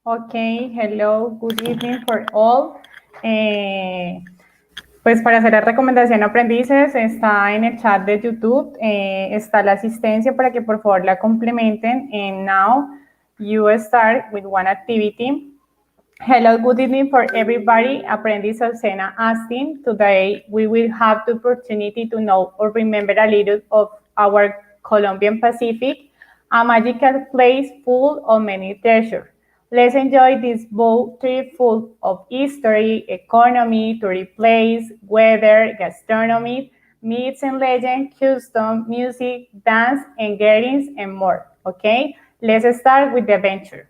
Okay, hello, good evening for all. Pues para hacer la recomendación a aprendices está en el chat de YouTube, está la asistencia para que por favor la complementen. And now you start with one activity. Hello, good evening for everybody. Aprendiz Astin. Today we will have the opportunity to know or remember a little of our Colombian Pacific, a magical place full of many treasures. Let's enjoy this boat trip full of history, economy, tourist place, weather, gastronomy, myths and legends, custom, music, dance, and gatherings, and more. Okay, let's start with the adventure.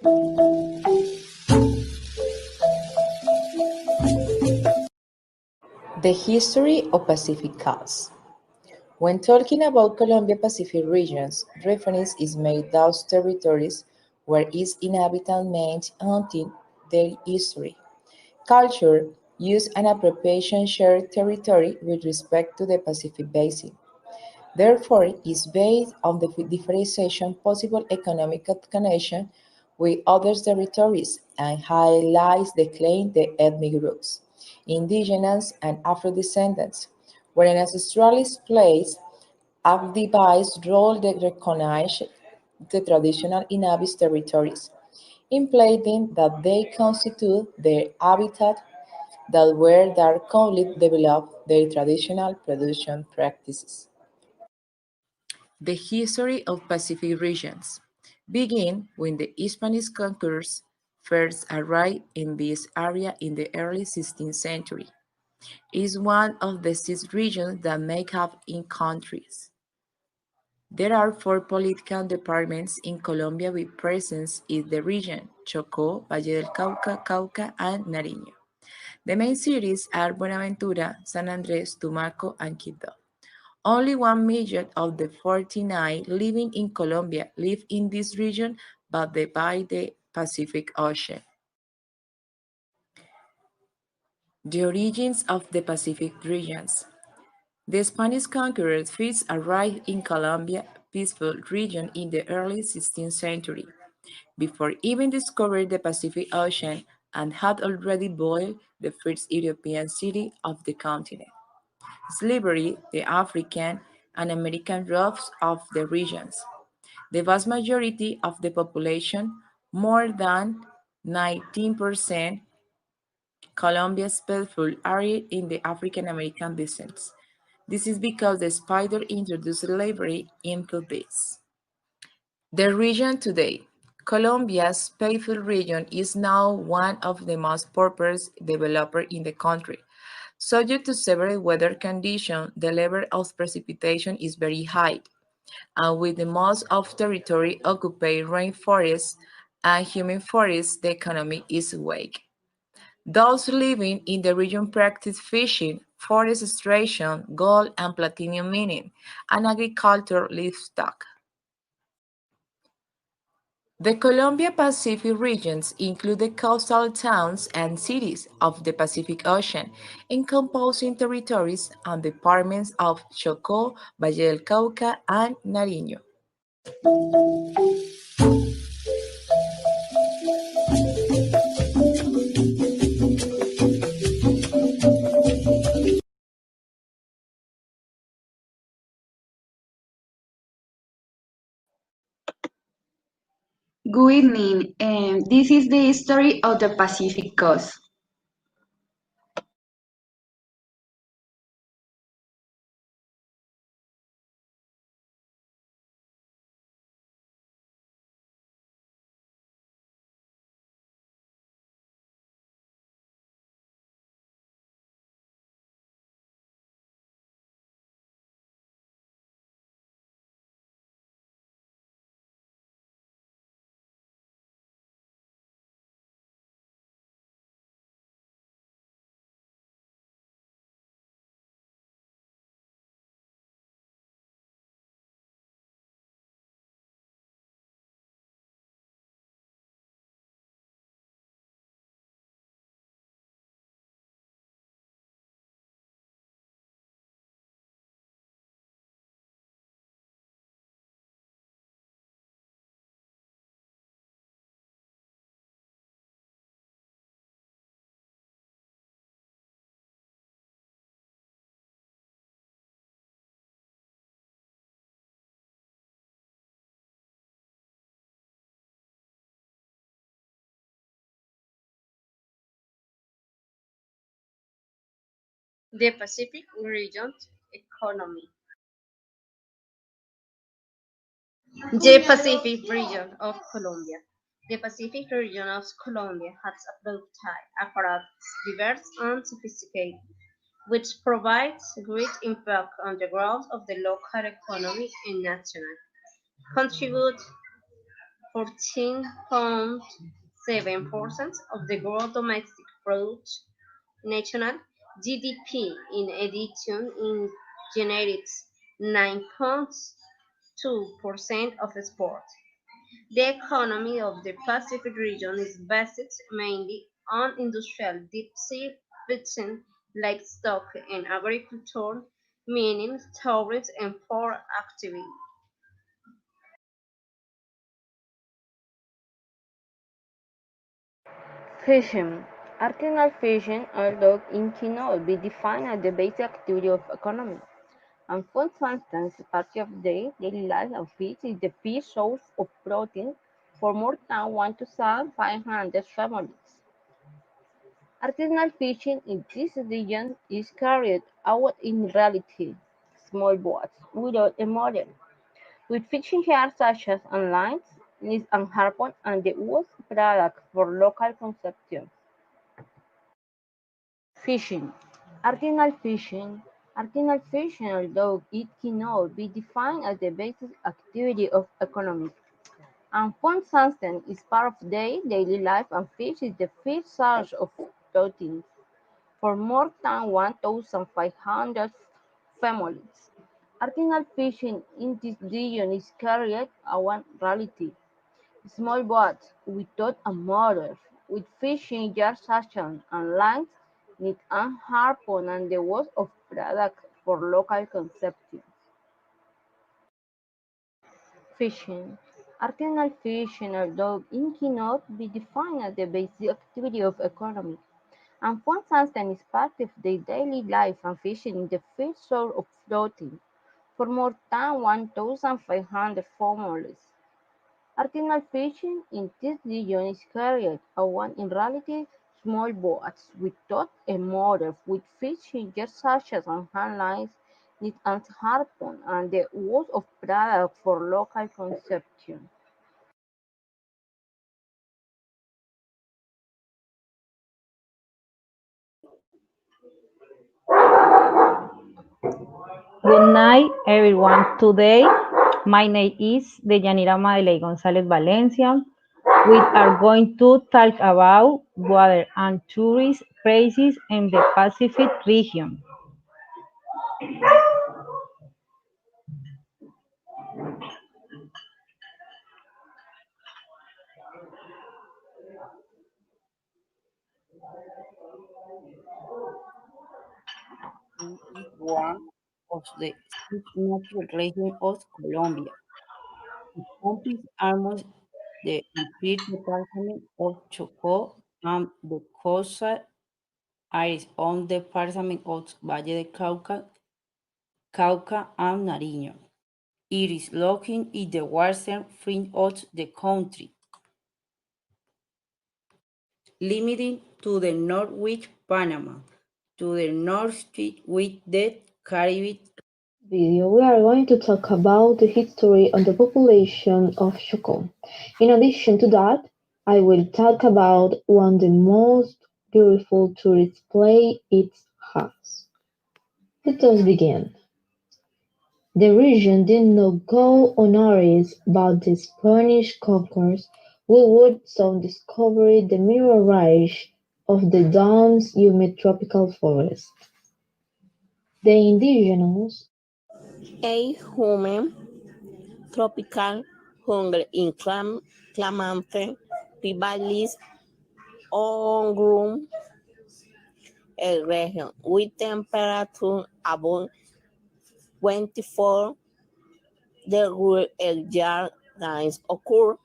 The history of Pacific coast. When talking about Colombia Pacific regions, reference is made those territories where its inhabitants made until their history, culture, use and appropriation shared territory with respect to the Pacific Basin. Therefore, is based on the differentiation possible economic connection with other territories and highlights the claim the ethnic groups, indigenous and Afro-descendants, where an ancestralist plays a device role that recognizes the traditional Inhabit territories, implying that they constitute their habitat that where their conflict developed their traditional production practices. The history of Pacific regions begin when the Spanish conquerors first arrived in this area in the early 16th century. It is one of the six regions that make up in countries. There are four political departments in Colombia with presence in the region: Chocó, Valle del Cauca, Cauca, and Nariño. The main cities are Buenaventura, San Andrés, Tumaco, and Quito. Only 1 million of the 49 living in Colombia live in this region, but they by the Pacific Ocean. The origins of the Pacific regions. The Spanish conquerors first arrived in Colombia peaceful region in the early 16th century, before even discovering the Pacific Ocean, and had already built the first European city of the continent. Slavery, the African and American roots of the regions. The vast majority of the population, more than 19%, Colombia's people are in the African American descent. This is because the spider introduced slavery into this. The region today. Colombia's Payfield region is now one of the most prosperous developers in the country. Subject to several weather conditions, the level of precipitation is very high, and with the most of territory occupied rainforests and humid forests, the economy is weak. Those living in the region practice fishing, forest extraction, gold and platinum mining, and agriculture livestock. The Colombia Pacific regions include the coastal towns and cities of the Pacific Ocean, encompassing territories and departments of Chocó, Valle del Cauca, and Nariño. Good evening. This is the history of the Pacific Coast. The Pacific region economy. The Pacific region of Colombia. The Pacific region of Colombia has a apparatus diverse and sophisticated, which provides great impact on the growth of the local economy and national. Contribute 14.7% of the gross domestic product, national GDP. In addition, it generates 9.2% of export. The economy of the Pacific region is based mainly on industrial deep-sea fishing, livestock, and agriculture, meaning tourism and port activity. Fishing. Artisanal fishing, although it cannot be defined as the basic activity of economy, and for instance, part of the daily life of fish is the fish source of protein for more than 1,500 families. Artisanal fishing in this region is carried out in reality small boats without a model, with fishing gear such as lines, nets and harpoon and the use of products for local consumption. Fishing. Artisanal fishing, although it cannot be defined as the basic activity of economy, and for instance is part of their daily life and fish is the fish source of protein for more than 1,500 families. Artisanal fishing in this region is carried out reality. Small boats without a motor, with fishing gear such as lines, net and harpoon and the use of products for local consumption. Fishing. Artisanal fishing, although it cannot be defined as the basic activity of economy, and for instance is part of their daily life and fishing is the fish source of protein for more than 1,500 families. Artisanal fishing in this region is carried out in reality small boats without a motor, with fishing gear such as hand lines, net and harpoon, and the use of products for local consumption. Good night, everyone. Today, my name is Deyanira Madeleine Gonzalez Valencia. We are going to talk about water and tourist places in the Pacific region. It is one of the six natural regions of Colombia. It comprises almost the entire department of Chocó and the coastal areas on the department of Valle del Cauca and Nariño. It is located in the western fringe of the country, limited to the north with Panama, to the northeast with the Caribbean. Video, we are going to talk about the history of the population of Chocó. In addition to that, I will talk about one of the most beautiful tourist place it has. Let us begin. The region did not go unnoticed by the Spanish conquerors, who would soon discover the mirage of the dense humid tropical forest. The indigenous A human tropical jungle inclemente rivales on a region with temperature above 24 degrees year rains occur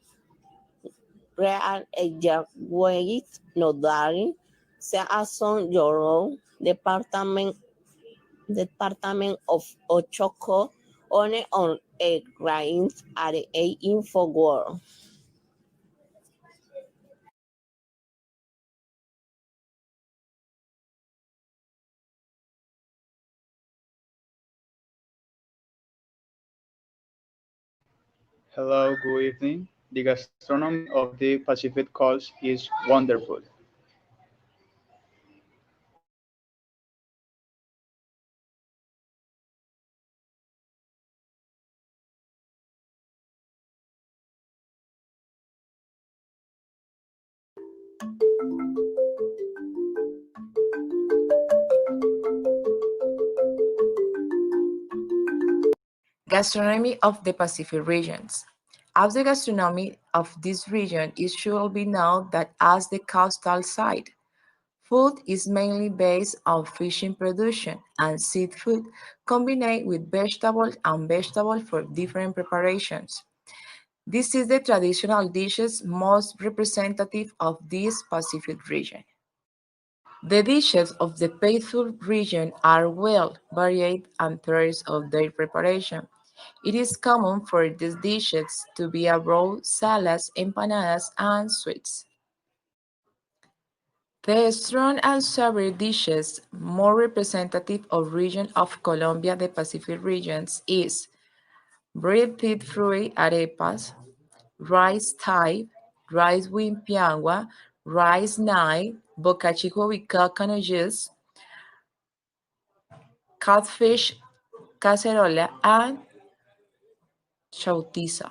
real year waves no daring se son your department of Ochoko on a rains at a info world. Hello, good evening. The gastronomy of the Pacific Coast is wonderful. Gastronomy of the Pacific regions. As the gastronomy of this region, it should be known that as the coastal side, food is mainly based on fishing production and seafood combined with vegetables and vegetables for different preparations. This is the traditional dishes most representative of this Pacific region. The dishes of the Pacific region are well varied and terms of their preparation. It is common for these dishes to be arroz, salads, empanadas, and sweets. The strong and savory dishes more representative of region of Colombia, the Pacific regions, is breaded fruit arepas, rice type, rice with piangua, rice nai, bocachico with coconut juice, catfish cacerola, and chautiza.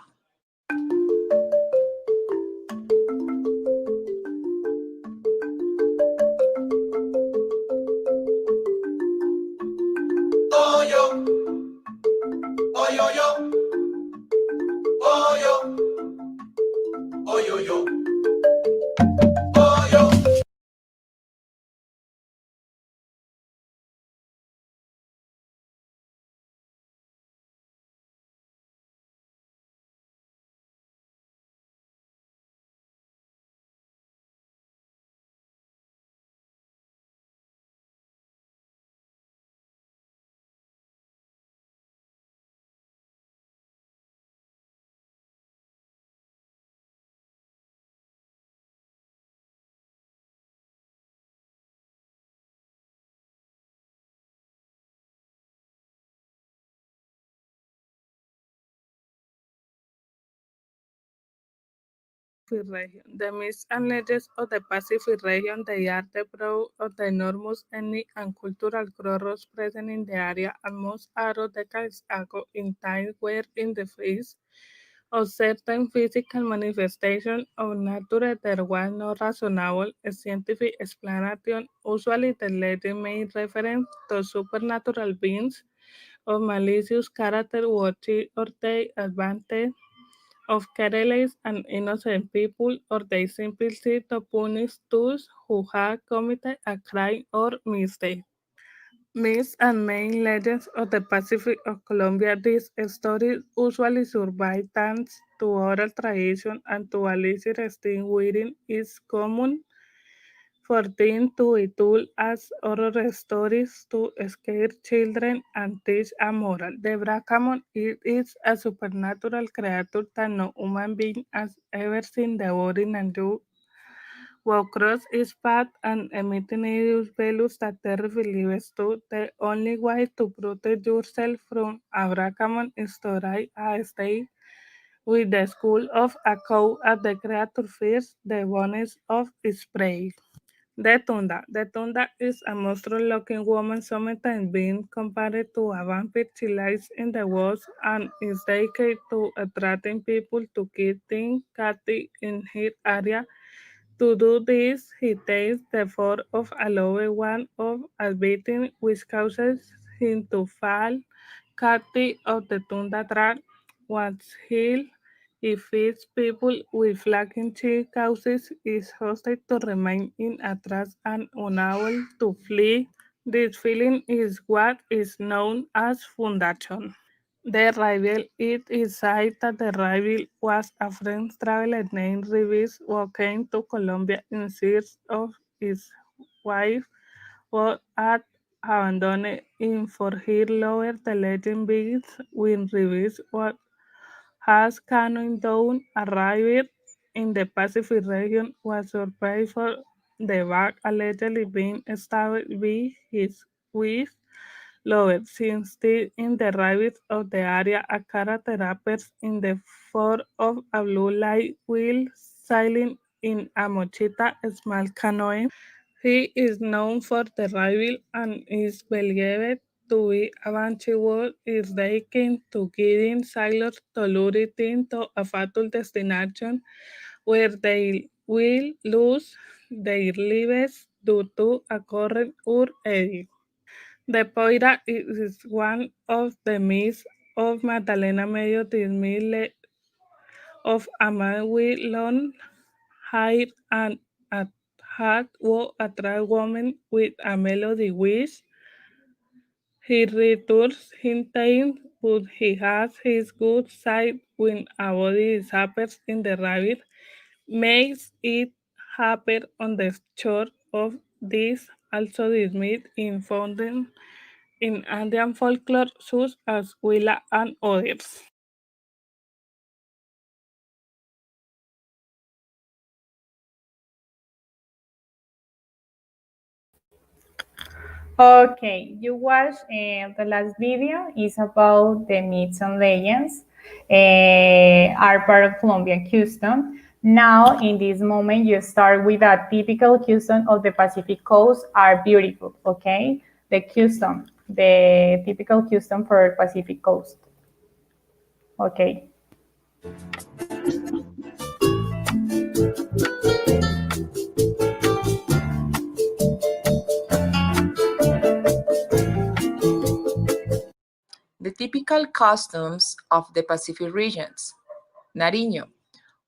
Region. The myths and legends of the Pacific region, they are the product of the enormous ethnic and cultural crossroads present in the area, and most are decades ago in times where in the face of certain physical manifestation of nature there was no reasonable scientific explanation. Usually the legend made reference to supernatural beings of malicious character watching or take advantage of careless and innocent people, or they simply seek to punish those who have committed a crime or mistake. Myths and main legends of the Pacific of Colombia, these stories usually survive thanks to oral tradition and to a illicit extinguishing is common for them to be told as oral stories to scare children and teach a moral. The Bracamon is a supernatural creature that no human being has ever seen devouring and do walk across its path and emitting hideous bellows that terror believes to. The only way to protect yourself from a Bracamon is to ride a stake with the skull of a cow as the creature fears the bones of its prey. The Tunda. The Tunda is a monstrous-looking woman, sometimes being compared to a vampire. She lives in the woods and is dedicated to attracting people to kill things catty in her area. To do this, he takes the form of a loved one of a victim, which causes him to fall captive of the Tunda track. Once healed, he feeds people with flagging cheek, causes his hostage to remain in a trance and unable to flee. This feeling is what is known as fundation. The rival, it is said that the rival was a French traveler named Rivis who came to Colombia in search of his wife who had abandoned him for her lover. The legend begins when Rivis has canoed down a river in the Pacific region was surprised for the bag allegedly being stabbed by his wife lower. Since still in the rabbits of the area, a character appears in the form of a blue light wheel sailing in a mochita small canoe. He is known for the rival and is believed to be a banshee who is taken to guiding sailors to lure them to a fatal destination where they will lose their lives due to a current or eddy. The Poira is one of the myths of Magdalena Medio dismissed of a man with long hair and a hat who attract women with a melody which he returns hinting, but he has his good side when a body disappears in the rabbit, makes it happen on the shore of this, also dismissed in found in Indian folklore such as Willa and others. Okay, you watch the last video is about the myths and legends are part of Colombian custom. Now, in this moment, you start with a typical custom of the Pacific coast are beautiful, okay? The typical custom for Pacific coast. Okay. The typical customs of the Pacific regions. Nariño.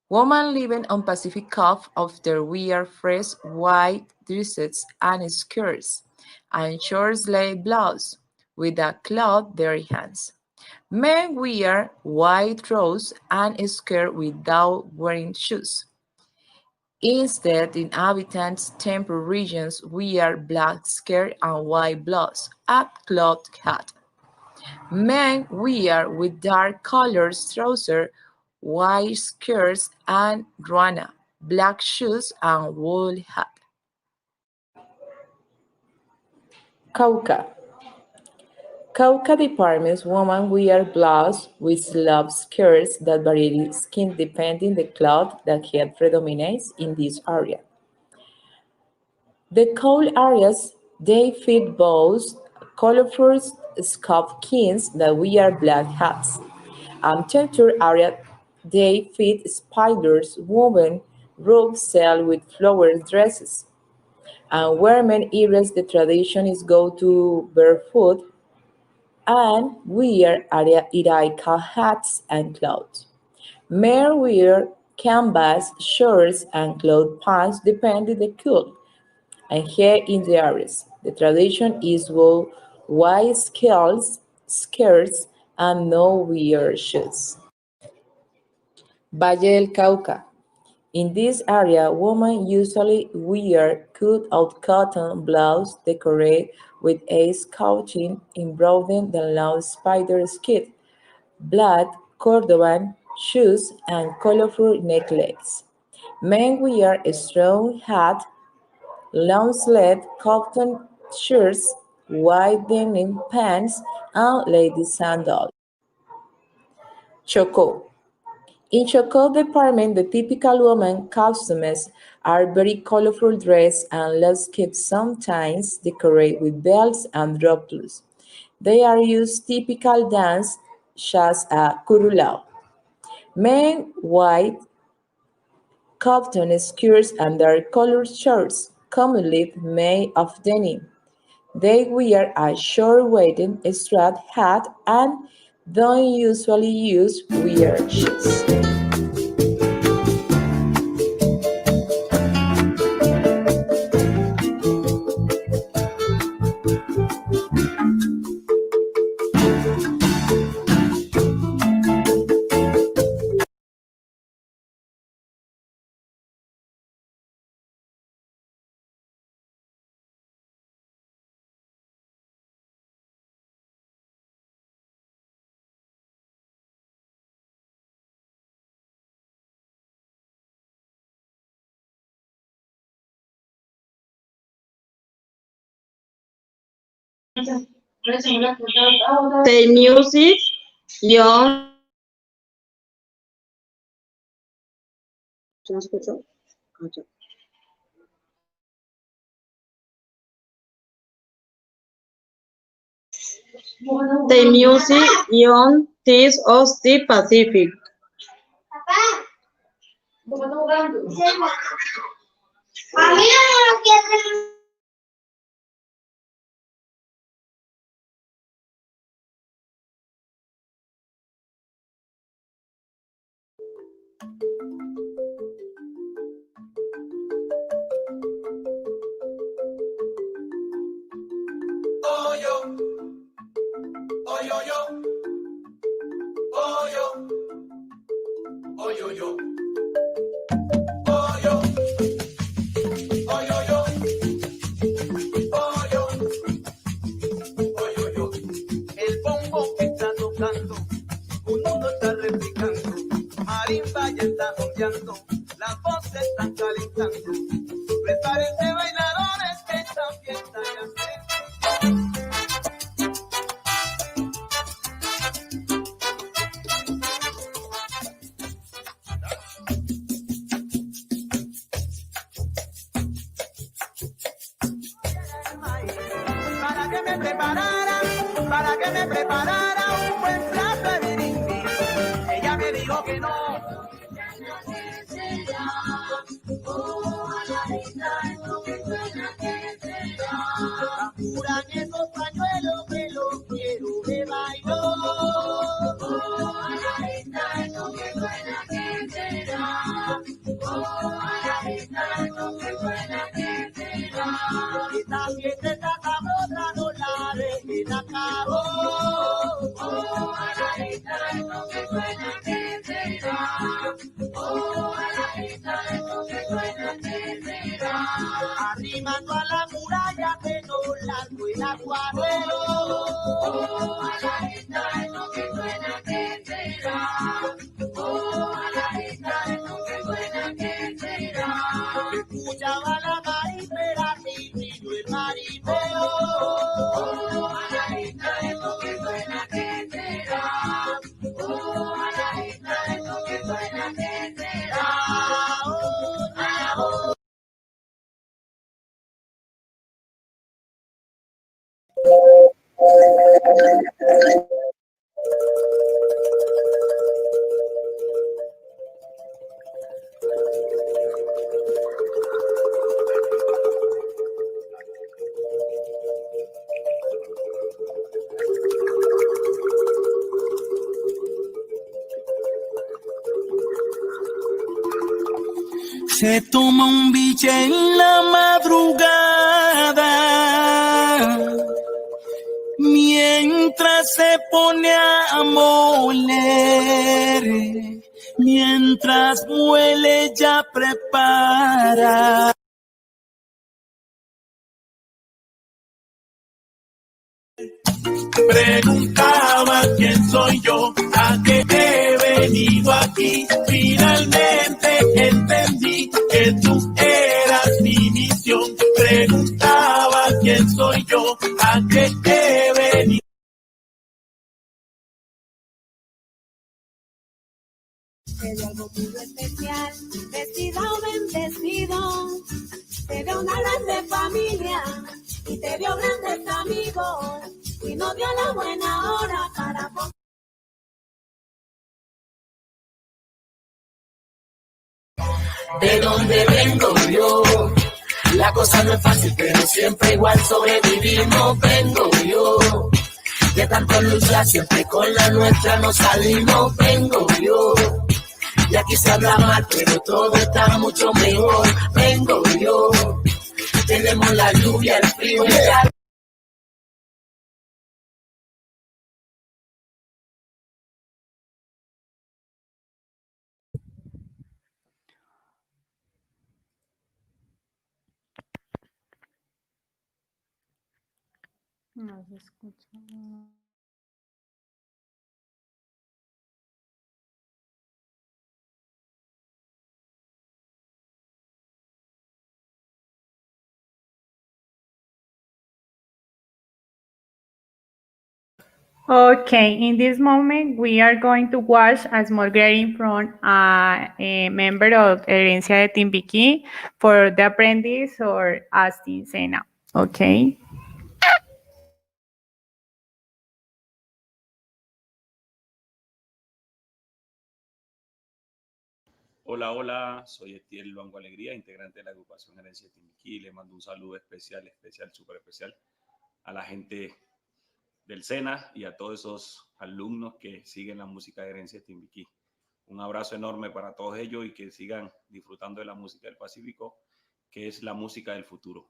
Women living on Pacific coast often wear fresh white dresses and skirts and short-sleeved blouses with a cloth their hands. Men wear white drawers and skirt without wearing shoes. Instead, inhabitants temperate regions wear black skirt and white blouse, a cloth hat. Men wear with dark colored trousers, white skirts and ruana, black shoes and wool hat. Cauca. Cauca department's women wear blouses with sleeve skirts that vary skin depending the cloth that head predominates in this area. The cold areas, they fit both colorful skins that wear black hats. Temperature area, they fit spiders woven robe sell with flower dresses. And women areas, the tradition is go to barefoot and wear iraika hats and clothes. Men wear canvas shirts and cloth pants depending the cool. And here in the areas, the tradition is wear white skirts and no wear shoes. Valle del Cauca. In this area, women usually wear cut-out cotton blouses decorated with ace couching embroidered the long spider skin, black cordovan shoes, and colorful necklaces. Men wear a strong hat, long-sleeved cotton shirts, white denim pants, and lady sandals. Chocó. In Chocó department, the typical woman costumes are very colorful dress and landscapes sometimes decorated with bells and droplets. They are used typical dance such as curulao. Men white cotton skirts and dark colored shirts, commonly made of denim. They wear a short-waisted straw hat and don't usually use wear shoes. The music, young. ¿Se me escuchó? Ok. The music, young teas of the Pacific. A mí no me lo El bombo que está tocando, un mundo está replicando, marimba ya está ondeando, las voces están calentando. Prepárense bailadores que esta fiesta ya se... Para que me preparara un buen plato de birindi. Ella me dijo que no. Apuran esos pañuelos que los quiero de bailo. Esto que suena que será. Esto que suena que será. Esta fiesta está sabrosa, no la dejen a cabo. Esto que suena que será. Esto que suena que será. Arrimando a la muralla que no largo el aguadero. Esto que suena que será. Esto que suena que será. Escuchaba la maíz, y el marinero. Esto que suena que será. Esto que suena que será. Se toma un biche en la madrugada, mientras se pone a moler, mientras muele ya prepara. Preguntaba quién soy yo, a qué he venido aquí. Finalmente entendí que tú eras mi misión. Preguntaba quién soy yo, a qué he venido. Te dio algo muy especial, vestido bendecido. Te dio una grande familia y te dio grandes amigos. Y no dio la buena hora para... De donde vengo yo, la cosa no es fácil, pero siempre igual sobrevivimos. Vengo yo, de tanto luchar, siempre con la nuestra nos salimos. Vengo yo, y aquí se habla mal, pero todo está mucho mejor. Vengo yo, tenemos la lluvia, el frío y el... No se escucha. Okay, in this moment, we are going to watch a small greeting from a member of Herencia de Timbiquí for the apprentice or Astin Sena. Okay. Hola, hola, soy Estiel Luango Alegría, integrante de la agrupación Herencia de Timbiquí. Le mando un saludo especial, súper especial a la gente del SENA y a todos esos alumnos que siguen la música de Herencia de Timbiquí. Un abrazo enorme para todos ellos y que sigan disfrutando de la música del Pacífico, que es la música del futuro.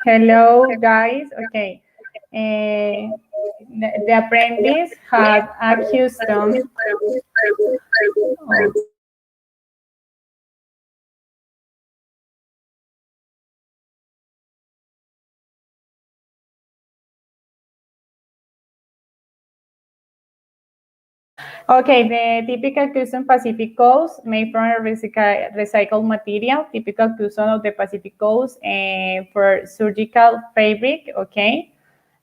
Hello, guys. Okay. The apprentice had a custom. Okay, the typical custom Pacific Coast made from a recycled material, typical custom of the Pacific Coast for surgical fabric, okay.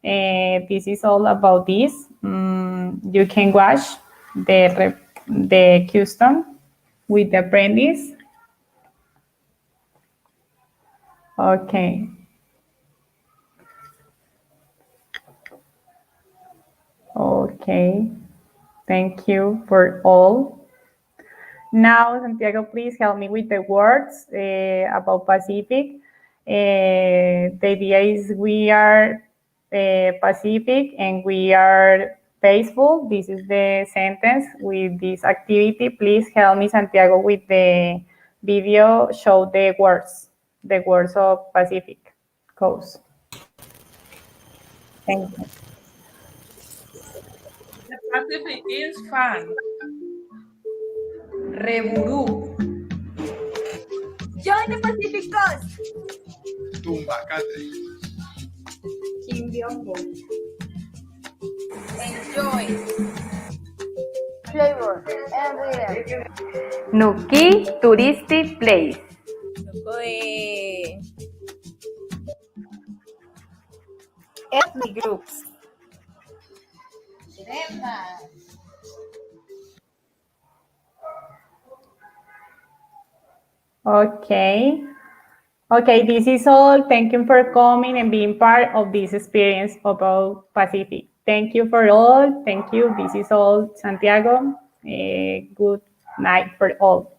This is all about this. You can wash the custom with the apprentice. Okay. Okay. Thank you for all. Now, Santiago, please help me with the words about Pacific. The idea is we are Pacific and we are peaceful. This is the sentence with this activity. Please help me, Santiago, with the video, show the words of Pacific Coast. Thank you. The Pacific is fun. Reburú. Join the Pacific Coast. Tumbacate. Chimbiombo. Enjoy. Flavor and rhythm. Nuki touristic place. Ethnic groups. Okay. Okay, this is all. Thank you for coming and being part of this experience about Pacific. Thank you for all. Thank you. This is all, Santiago. Good night for all.